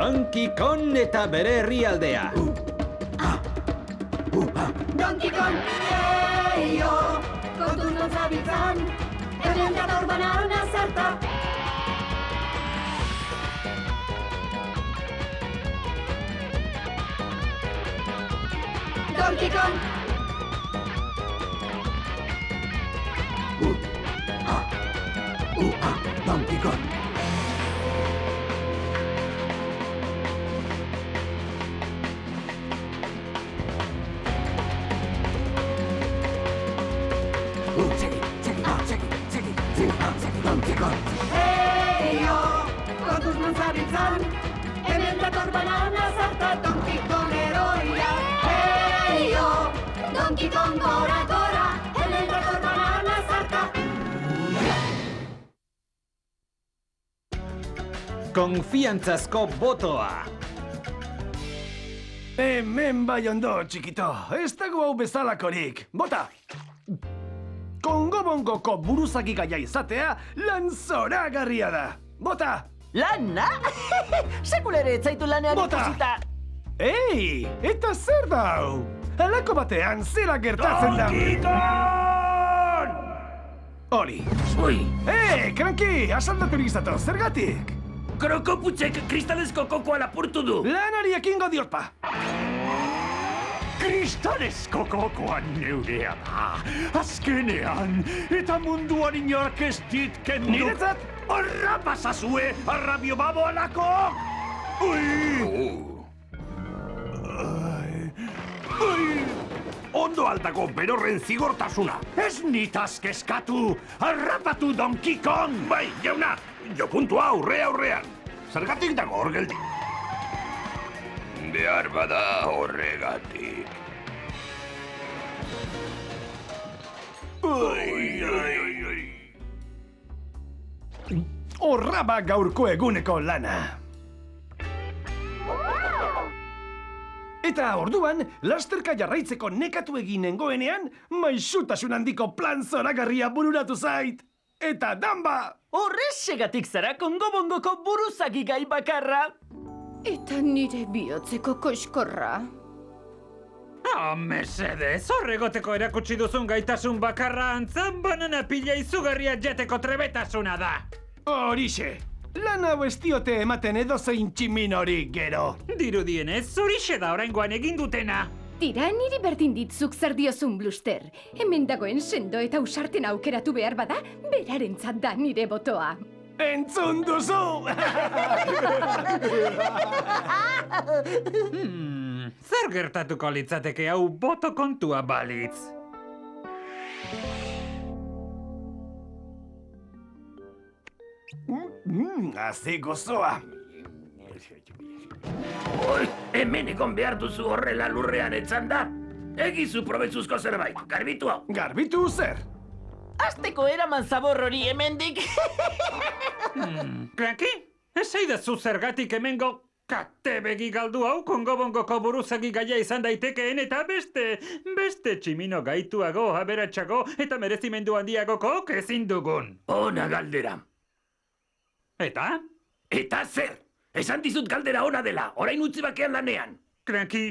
Donkey Kong eta bere herrialdea. Donkey Kong, eio, kontuz non zabiltzan, hemen dator banana zerta. Donkey Kong! Donkey Kong! Donkey Kong! Eio, kontuz non zabiltzan, hemen dator banana zerta. Donkey Kong heroia. Eio, Donkey Kong gora gora, hemen dator banana zerta. Konfiantzazko botoa. Hemen bai ondo, txikito. Ez dago hau bezalakorik. Bota! Kongo-bongoko buruzagi gaia izatea lan zoragarria da. Bota! Lana? Sekulere ez zaitu lanean Bota! ikusita. Ei, eta zer da hau? Halako batean zera gertatzen da. Donkey Kong! Hori. Ui, Cranky, asaldaturik zato, zergatik? krokoputzek kristalezko kokoa lapurtu du. Lanari ekingo diot pa. Kristalezko kokoan neurea da. Azkenean, eta munduan inork ez dit kendu. Niretzat? Horra pasazue, arrabio babo alako! Ui! Ondo aldako berorren zigortasuna. Ez nitaz kezkatu, harrapatu Donkey Kong! Bai, jauna, jo puntua aurrean. Zergatik dago hor geldi? Behar bada horregatik. Horraba gaurko eguneko lana. Eta orduan, lasterka jarraitzeko nekatu egin nengoenean, maisutasun handiko plan zoragarria bururatu zait. Eta damba! Horrexegatik zara Kongo-bongoko buruzagi gai bakarra. Eta nire bihotzeko koxkorra. Mesedez, horregoteko erakutsi duzun gaitasun bakarra antzan banana pila izugarria jateko trebetasuna da. Horixe, lan hau ez diote ematen edozein tximinorik gero. Dirudienez, horixe da oraingoan egin dutena. Tira, niri berdin ditzuk zer diozun, Bluster. Hemen dagoen sendo eta usarten aukeratu behar bada, berarentzat da nire botoa. Entzun duzu! Zer gertatuko litzateke hau boto kontua balitz? Haze gozoa. Oi, hemen egon behar duzu horrela lurrean etzan da. Egizu probezuzko zerbait, garbitu hau. Garbitu zer? Azteko eraman zabor hori hemendik. Cranky, ez zaidazu zergatik hemengo kate begi galdu hau Kongo-bongoko buruzagi gaia izan daitekeen eta beste tximino gaituago, aberatsago eta merezimendu handiagoko ezin dugun. Ona galdera. Eta? Eta zer? Esan dizut galdera ona dela, orain utzi bakean lanean. Cranky,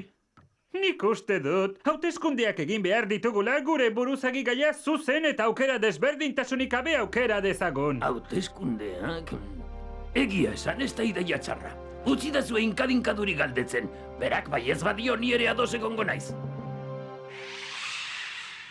nik uste dut, hauteskundeak egin behar ditugula gure buruzagi gaia zuzen eta aukera desberdintasunik gabe aukera dezagun. Hauteskundeak... Egia esan ez da ideia txarra. Utzi da zuen inkadinkaduri galdetzen. Berak bai ez badio ni ere ados egongo naiz.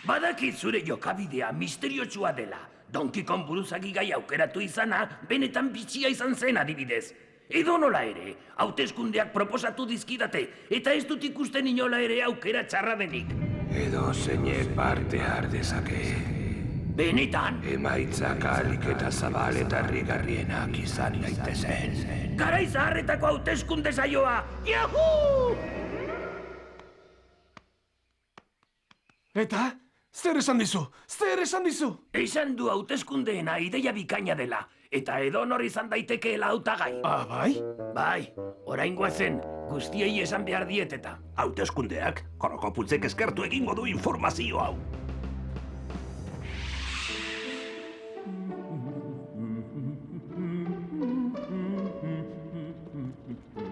Badakit zure jokabidea misteriotsua dela. Donkey Kong buruzagi gai aukeratu izana, benetan bitxia izan zen adibidez. Edo nola ere, hauteskundeak proposatu dizkidate, eta ez dut ikusten inola ere aukera txarra denik. Edo zeinek parte har dezake. Benetan? Emaitzak ahalik eta zabal eta harrigarrienak izan daitezen. Garai zaharretako hauteskunde saioa! Yahoo! Eta? Zer esan dizu? Zer esan dizu? Esan du hauteskundeena ideia bikaina dela, eta edonor izan daitekeela hautagai. Ah, bai? Bai, oraingoa zen, guztiei esan behar diet eta. Hauteskundeak, krokoputzek eskertu egingo du informazio hau.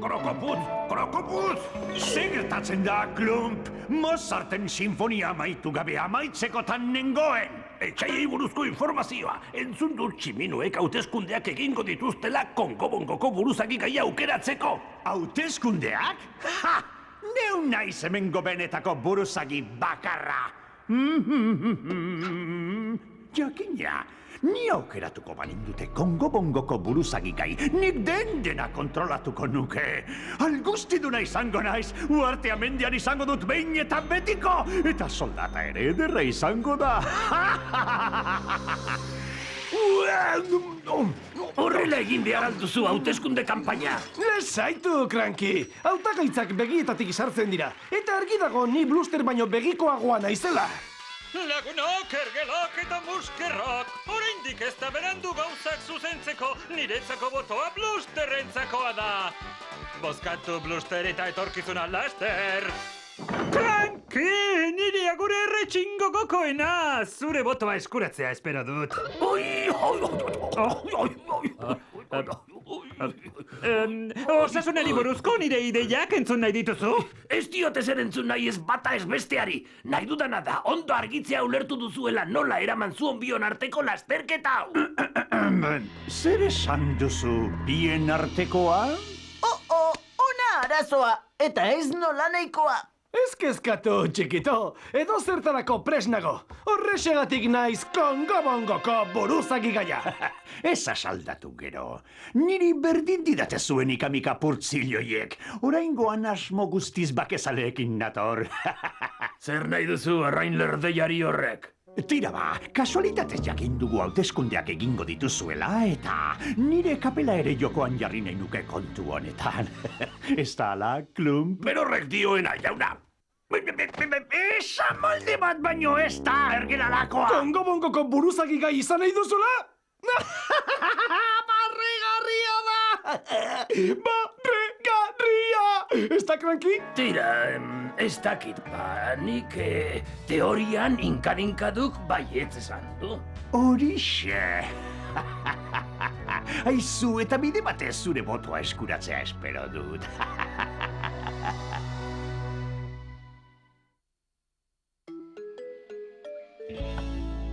Krokoputz! Ze gertatzen da, Klump? Mozarten sinfonia amaitu gabe amaitzekotan nengoen! Etxaiei buruzko informazioa. Entzun dut tximinoek hauteskundeak egingo dituztela Kongo-Bongoko buruzagi gaia aukeratzeko. Hauteskundeak? Ha! Neu naiz hemengo benetako buruzagi bakarra! Jakina, ni aukeratuko balindute Kongo-Bongoko buruzagi gai, nik dena kontrolatuko nuke. Algustiduna izango naiz, uartea mendian izango dut behin eta betiko, eta soldata ere ederra izango da. Horrela egin behar alduzu hauteskunde kanpaina. Zaitu, Cranky. Hautagaitzak begietatik sartzen dira. Eta argi dago ni Bluster baino begikoagoa naizela. Lagunok, ergelok eta muskerrok, oraindik ez da berandu gauzak zuzentzeko, niretzako botoa Blusterrentzakoa da. Bozkatu Bluster eta etorkizuna laster. Cranky, niri agure erretxingo gokoena, zure botoa eskuratzea espero dut. Osasunari buruzko nire ideiak entzun nahi dituzu? Ez diot ezer entzun nahi ez bata ez besteari. Nahi dudana da, ondo argitzea ulertu duzuela nola eraman zuen bion arteko lasterketa hau. Zer esan duzu bien artekoa? Ona arazoa, eta ez nola nahikoa. Ez kezkatu, txikito, edo zertarako presnago. Horrexegatik naiz Kongo-Bongoko buruzagi gaia. Ez asaldatu gero. Niri berdin didate zuen ikamika purtzilioiek. Oraingoan asmo guztiz bakezaleekin nator. Zer nahi duzu arrain lerdeiari horrek? Tira ba, kasualitatez jakin dugu hauteskundeak egingo dituzuela eta nire kapela ere jokoan jarri nahi nuke kontu honetan. Ez da ala, Klump? Berorrek dioena, jauna. Esa molde bat baino ez da, ergelalakoa! Kongo-Bongoko buruzagi gai izan nahi duzula? Barregarria da! Barregarria! Ez da, Cranky? Tira, ez dakit ba, nik teorian inkadinkaduk baietz esan du. Horixe! Aizu, eta bide batez zure botoa eskuratzea espero dut.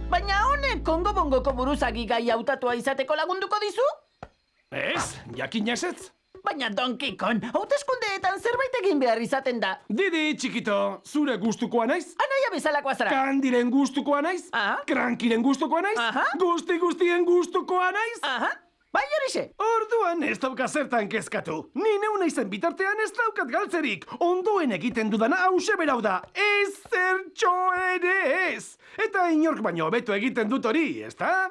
Baina honek Kongo-Bongoko buruzagi gai hautatua izateko lagunduko dizu? Ez, jakin ezetz. Baina Donkey Kong, hauteskundeetan zerbait egin behar izaten da. Didi, txikito, zure gustukoa naiz? Anaia bezalakoa zara. Candyren gustukoa naiz? Aha. Crankyren gustukoa naiz? Aha. Guztien gustukoa naiz? Aha, bai horixe. Orduan ez dauka zertan kezkatu. Ni neu naizen bitartean ez daukat galtzerik. Ondoen egiten dudana hause berau da. Ezertxo ere ez. Eta inork baino hobeto egiten dut hori, ezta?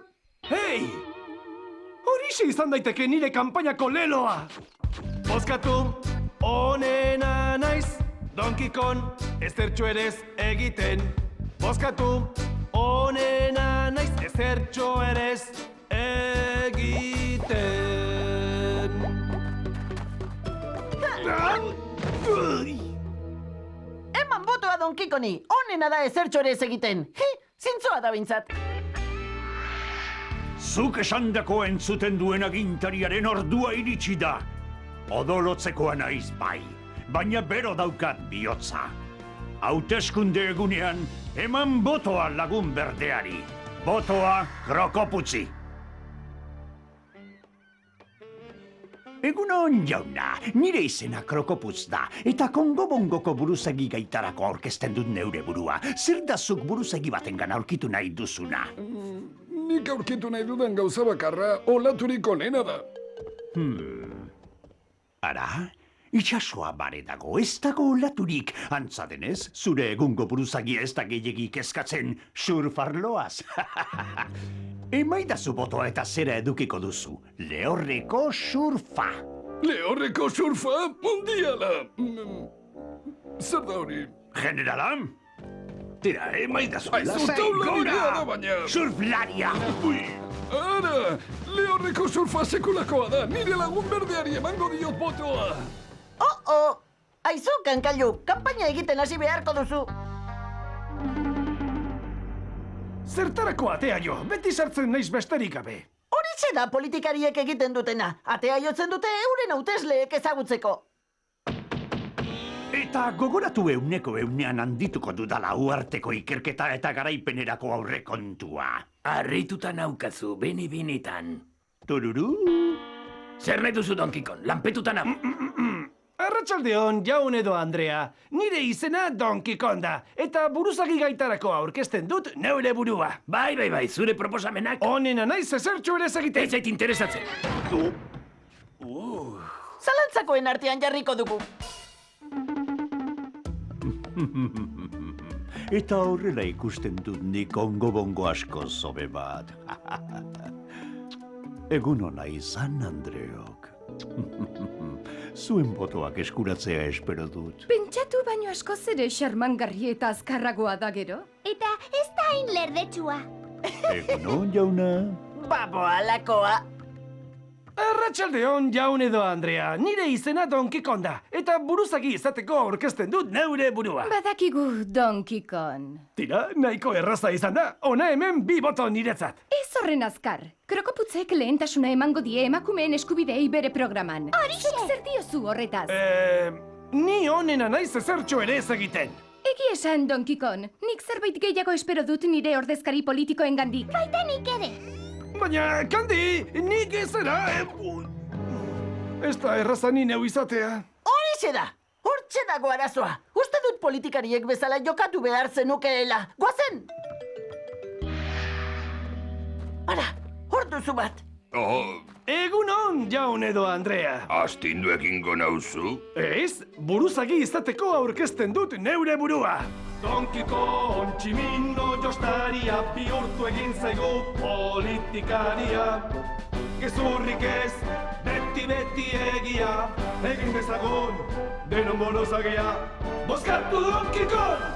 Hei! Horixe izan daiteke nire kanpainako leloa. Bozkatu, onena naiz, Donkey Kong, ezertxo ere ez egiten. Bozkatu, onena naiz, ezertxo ere ez egiten. Eman botoa Donkey Kongi, onena da ezertxo ere ez egiten. Zintzoa da bintzat. Zuk esandako entzuten duen agintariaren ordua iritsi da. Odolotzekoa naiz bai, baina bero daukat bihotza. Hauteskunde egunean, eman botoa lagun berdeari. Botoa Krokoputzi. Egunon, jauna, nire izena Krokoputz da, eta Kongo-Bongoko buruzagi gaitarako aurkezten dut neure burua. Zer da zuk buruzagi batengan aurkitu nahi duzuna? Nik aurkitu nahi dudan gauza bakarra olaturik onena da. Ara, itxasoa bare dago, ez dago olaturik. Antza denez, zure egungo buruzagi ez da gehiagik eskatzen surfarloaz. Emaidazu botoa eta zera edukiko duzu. Lehorreko surfa. Lehorreko surfa? Mundiala! Zer da hori? Generala? Tira, emaidazu. Aizu, taularia da baina! Surflaria! Ara! Lehorreko surfa sekulakoa da! Nire lagun berdeari emango diot botoa! Aizu, kankailu, kanpaina egiten hasi beharko duzu. Zertarako atea jo, beti sartzen naiz besterik gabe. Horixe da politikariek egiten dutena. Atea jotzen dute euren hautesleek ezagutzeko. Eta gogoratu ehunean handituko dudala uarteko ikerketa eta garaipenerako aurrekontua. Arrituta naukazu, benetan. Tururu? Zer nahi duzu, Donkey Kong? Lanpetuta nau. Arratsaldeon, Jaun edo Andrea. Nire izena Donkey Kong da, eta buruzagi gaitarako aurkezten dut neure burua. Bai, zure proposamenak. Honena naiz ezertxo ere ez egiten. Ez zait interesatzen. Zalantzakoen artean jarriko dugu. Eta horrela ikusten dut nik ongo-bongo asko zobe bat. Egun hona izan, Andreok. Zuen botoak eskuratzea espero dut. Pentsatu baino askoz ere xarmangarri eta azkarragoa da gero. Eta ez da hain lerdetsua. Egunon, jauna. Baboa lakoa. Arratsaldeon, Jaun edo Andrea. Nire izena Donkey Kong da, eta buruzagi izateko aurkezten dut neure burua. Badakigu, Donkey Kong. Tira, nahiko erraza izan da. Hona hemen 2 boto niretzat. Ez horren azkar. Krokoputzek lehentasuna emango die emakumeen eskubidei bere programan. Horixe! Zuk zer diozu horretaz? Ni honena naiz ezertxo ere ez egiten. Egi esan, Donkey Kong. Nik zerbait gehiago espero dut nire ordezkari politikoen gandik. Baita nik ere. Baina, Kandi, nik ezera... Ez da erraza ni neu izatea. Horixe da. Hortxe dago arazoa. Uste dut politikariek bezala jokatu behar zenukeela. Goazen! Ara, hor duzu bat. Egunon, Jaun edo Andrea. Astindu egingo nauzu? Ez, buruzagi izateko aurkezten dut neure burua. Donkey Kong, tximino jostaria, bihurtu egin zaigu politikaria. Gezurrik ez, beti egia, egin dezagun, denon bonozagia. Bozkatu Donkey Kong!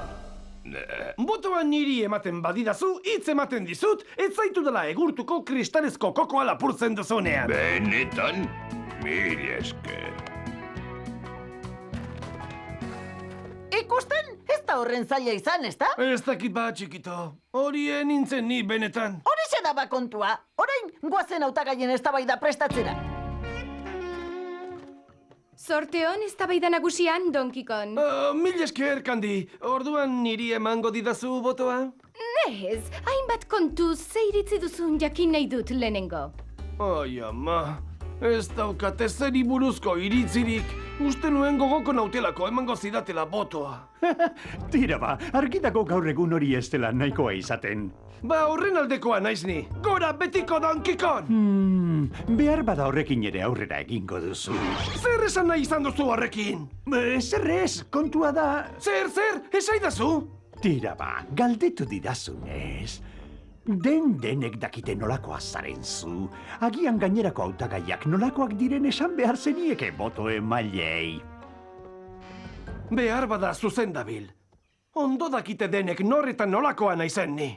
Botoa niri ematen badidazu, hitz ematen dizut, ez zaitu dela egurtuko kristalezko kokoa lapurtzen duzunean. Benetan, mil esker. Ikusten, ez da horren zaila izan, ez da? Ez dakit bat, txikito. Horien nintzen ni benetan. Horixe da bakontua. Orain, goazen hautagaien eztabaida prestatzera. Zorte hon eztabaida nagusian, Donkey Kong. Mil esker, Kandi. Orduan niri emango didazu botoa? Ez, hainbat kontu ze iritzi duzun jakin nahi dut lehenengo. Ai, ama. Ez daukate zeri buruzko iritzirik. Uste nuen gogoko nautelako emango zidatela botoa. Tira ba, argitako gaur egun hori ez dela nahikoa izaten. Ba, horren aldekoa naiz ni. Gora betiko Donkey Kong! Behar bada horrekin ere aurrera egingo duzu. Zer esan nahi izan duzu horrekin? Zer ez, kontua da... Zer, esaidazu? Tira ba, galdetu didazunez. Denek dakite nolakoa zaren zu. Agian gainerako hautagaiak nolakoak diren esan behar zenieke boto emailei. Behar bada zuzen dabil. Ondo dakite denek norretan nolakoa naizen ni.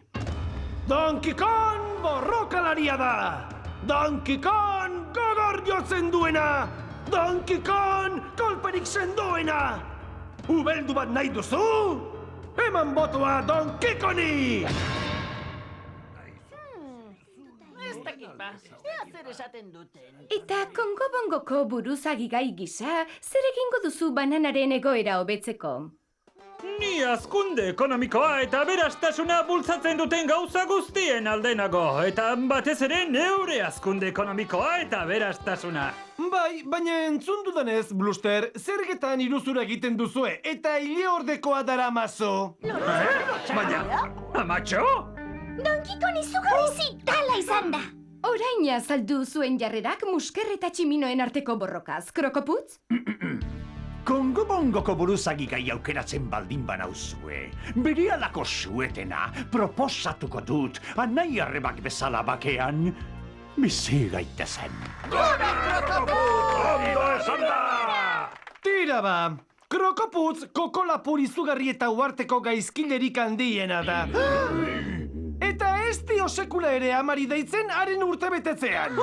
Donkey Kong borrokalaria da! Donkey Kong gogor jotzen duena! Donkey Kong kolperik sendoena! Ubeldu bat nahi duzu? Eman botoa Donkey Kongi! Ez dakit ba, ea zer esaten duten. Eta Kongo-Bongoko buruzagi gai gisa, zer egingo duzu bananaren egoera hobetzeko? Ni hazkunde ekonomikoa eta aberastasuna bultzatzen duten gauza guztien aldenago. Eta batez ere neure hazkunde ekonomikoa eta aberastasuna. Bai, baina entzun dudanez, Bluster, zergetan iruzura egiten duzue eta hile ordekoa daramazo. Baina, amatxo? Donkey Kong izugarri zitala izan da. Orain azaldu zuen jarrerak musker eta tximinoen arteko borrokaz, Krokoputz? Kongo-Bongoko buruzagi gai aukeratzen baldin banauzue. Berehalako suetena proposatuko dut, anai arrebak bezala bakean, bizi gaitezen. Ondo esan da! Tira ba! Krokoputz kokolapur izugarri eta uarteko gaizkilerik handiena da. Eta ez dio sekula ere amari deitzen haren urtebetetzean.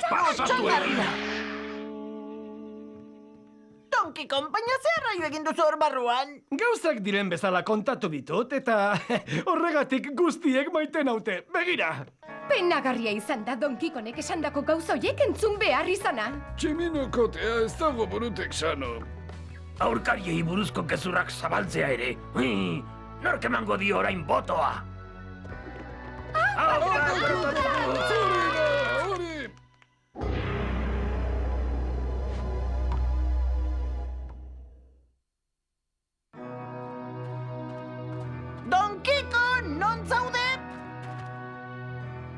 Pasatu egin! Donkey Kong, baina zer raio egin duzu hor barruan? Gauzak diren bezala kontatu ditut eta horregatik guztiek maite naute. Begira! Penagarria izan da Donkey Kongek esandako gauza horiek entzun behar izana. Tximinokotea ez dago burutek sano. Aurkariei buruzko gezurrak zabaltzea ere. Nork emango dio orain botoa? Hori! Donkey Kong, non zaude?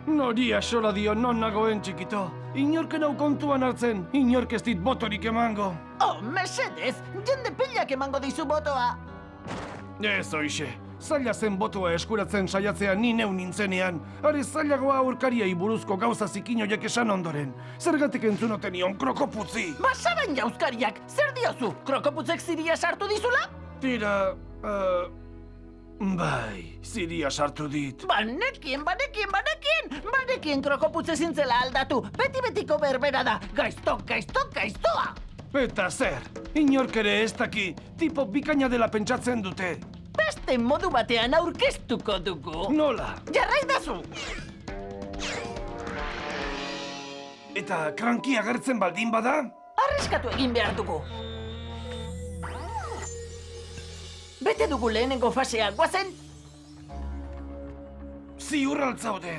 Nori axola dio non nagoen txikito. Inork nau kontuan hartzen, inork ez dit botorik emango. Oh, mesedez, jende pilak emango dizu botoa. Ez hoixe, zaila zen botoa eskuratzen saiatzea ni neu nintzenean. Are zailagoa aurkariei buruzko gauza zikinoiek esan ondoren. Zergatik entzunoten ion krokoputzi. Basaran jauzkariak, zer diozu? Krokoputzek ziria sartu dizula? Tira, bai, ziria sartu dit. Banekien krokoputze zintzela aldatu. Beti-betiko berbera da. Gaiztoa. Eta zer, inork ere ez daki, tipo bikaina dela pentsatzen dute. Beste modu batean aurkeztuko dugu. Nola? Jarraidazu! Eta kranki agertzen baldin bada? Arriskatu egin behar dugu. Bete dugu lehenengo fasea, guazen? Ziur altzaude.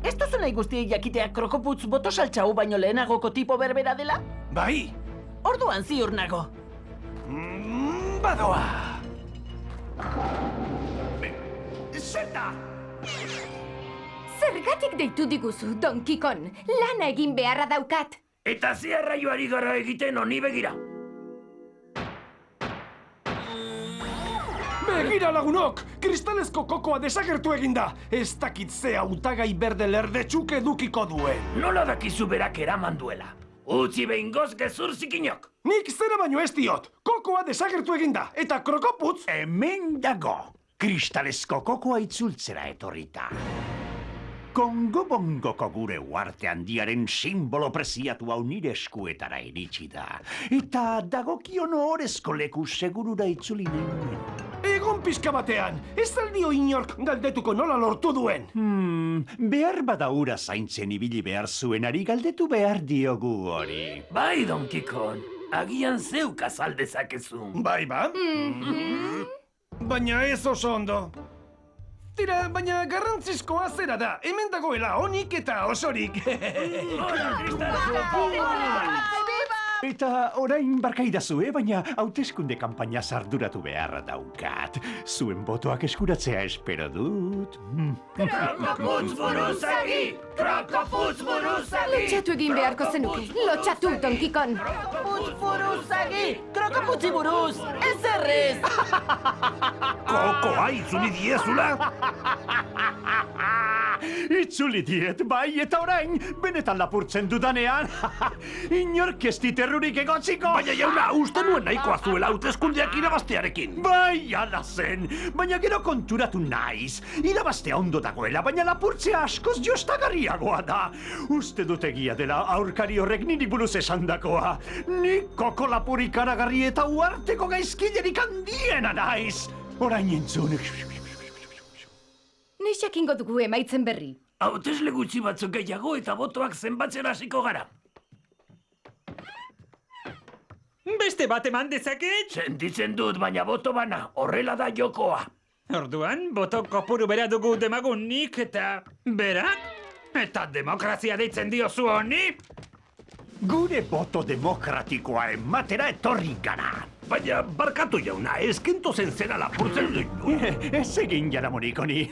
Ez duzu nahi guztiei jakitea krokoputz botosaltxau baino lehenagoko tipo berbera dela? Bai. Orduan ziur nago. Badoa. Zeta! Zergatik deitu diguzu, Donkey Kong? Lana egin beharra daukat. Eta ze arraioari gara egiten honi begira. Begira lagunok! Kristalezko kokoa desagertu eginda! Ez dakit ze hautagai berde lerdetxuk edukiko duen. Nola dakizu berak eraman duela? Utzi behingoz gezur zikinok! Nik zera baino ez diot! Kokoa desagertu eginda! Eta krokoputz... Hemen dago! Kristalezko kokoa itzultzera etorrita. Kongo-bongoko gure uarte handiaren simbolo preziatu hau nire eskuetara iritsi da. Eta dagokion ohorezko leku segurura itzuli nuen. Egon pixka batean, ez aldio inork galdetuko nola lortu duen. Behar bada ura zaintzen ibili behar zuenari galdetu behar diogu hori. Bai, Donkey Kong, agian zeuk azaldezakezu. Bai ba? Baina ez oso ondo. Tira, baina garrantzizkoa zera da, hemen dagoela onik eta osorik. Eta orain barkaidazue, baina hauteskunde kanpaina sarduratu beharra daukat. Zuen botoak eskuratzea espero dut. Krokoputz buruzagi! Krokoputz buruzagi! Lotxatu egin beharko zenuke. Lotxatu, Donkey Kong. Krokoputz buruzagi! Krokoputzi buruz! Ez errez! Kokoa itzuli diezula? Itzuli diet, bai, eta orain, benetan lapurtzen dudanean. Inork ez diterrurik egotziko. Baina jauna, uste nuen nahikoa zuela hauteskundeak irabaztearekin. Bai, ala zen, baina gero konturatu naiz. Irabaztea ondo dagoela, baina lapurtzea askoz jostagarriagoa da. Uste dut egia dela aurkari horrek niri buruz esandakoa. Nik koko lapur ikaragarri eta uarteko gaizkilerik handiena naiz. Orain entzun. Noiz jakingo dugu emaitzen berri. Hautesle gutxi batzuk gehiago eta botoak zenbatzen hasiko gara. Beste bat eman dezaket? Sentitzen dut, baina boto bana, horrela da jokoa. Orduan, boto kopuru bera dugu demagunik eta... berak? Eta demokrazia deitzen diozu honi? Gure boto demokratikoa ematera etorri gara. Baina, barkatu jauna, eskinto zen zera lapurtzen dut. Ez egin jaramonik honi.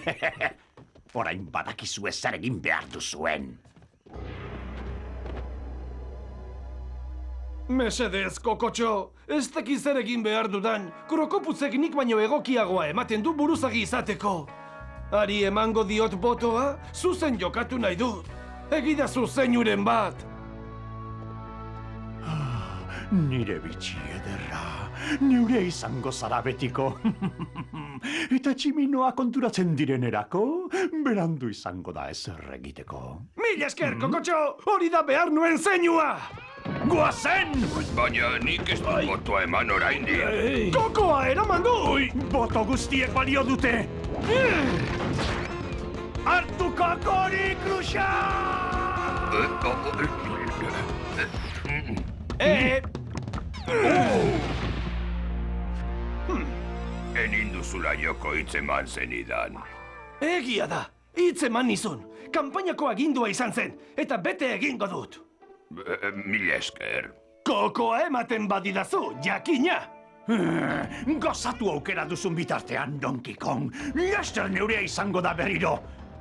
Orain badakizu zer egin behar duzuen. Mesedez, kokotxo, ez dakiz zer egin behar dudan. Krokoputzek nik baino egokiagoa ematen du buruzagi izateko. Ari emango diot botoa, zuzen jokatu nahi dut. Egidazu zeinuren bat. Nire bitxi ederra, neure izango zara betiko. Eta tximinoa konturatzen direnerako, berandu izango da ezer egiteko. Mila esker, kokotxo, hori da behar nuen zeinua! Goazen! Baina nik ez dut botoa eman oraindik. Kokoa eraman du! Boto guztiek balio dute! Hartu kokori, Kruxa! Enin duzula joko hitzeman zenidan. Egia da, hitz eman nizun. Kanpainako agindua izan zen, eta bete egingo dut. Mila esker. Kokoa ematen badidazu, jakina! Gozatu aukera duzun bitartean, Donkey Kong. Laster neurea izango da berriro.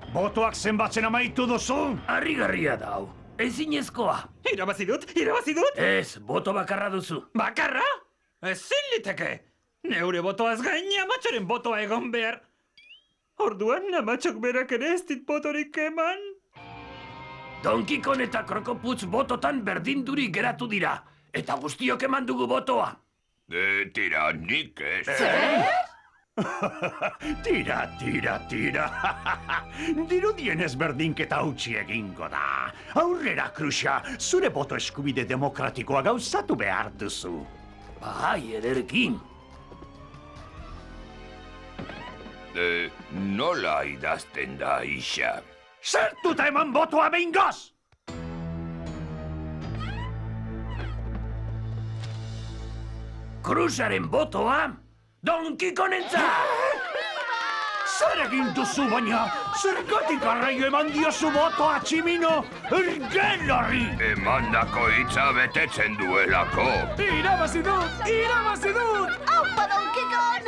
Botoak zenbatzen amaitu duzu? Harrigarria da hau. Ezinezkoa. Irabazi dut, irabazi dut! Ez, boto bakarra duzu. Bakarra? Ezin liteke! Neure botoaz gain amatxoren botoa egon behar. Orduan amatxok berak ere ez dit botorik eman. Donkey Kong eta Krokoputz bototan berdindurik geratu dira. Eta guztiok eman dugu botoa. Tira, nik ez. Tira. Dirudienez berdinketa hautsi egingo da. Aurrera, Kruxa, zure boto eskubide demokratikoa gauzatu behar duzu. Bai, ederkin. Nola idazten da, isa? Zertuta eman botoa behingoz! Krusaren botoa, Donkey Kongentzat! Zer egin duzu baina? Zergatik arraio eman diozu botoa, Tximino? Ergelorri! Emandako hitza betetzen duelako. Irabazi dut! Aupa, Donkey Kong!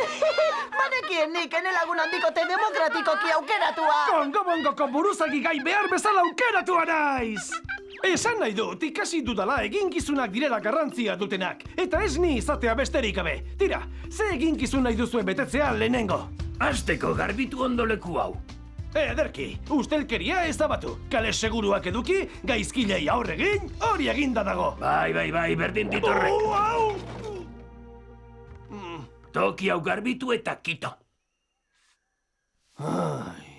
Manekien nik ene lagun handikote demokratikoki aukeratua! Kongo-bongoko buruzagi gai behar bezala aukeratua naiz! Esan nahi dut, ikasi dudala eginkizunak direla garrantzia dutenak. Eta ez ni izatea besterik gabe. Tira, ze eginkizun nahi duzuen betetzea lehenengo? Azteko garbitu ondo leku hau. Ederki, ustelkeria ez abatu. Kale seguruak eduki, gaizkilei aurregin, hori eginda dago. Bai, berdin ditorrek. Au! Toki hau garbitu eta kito. Ai.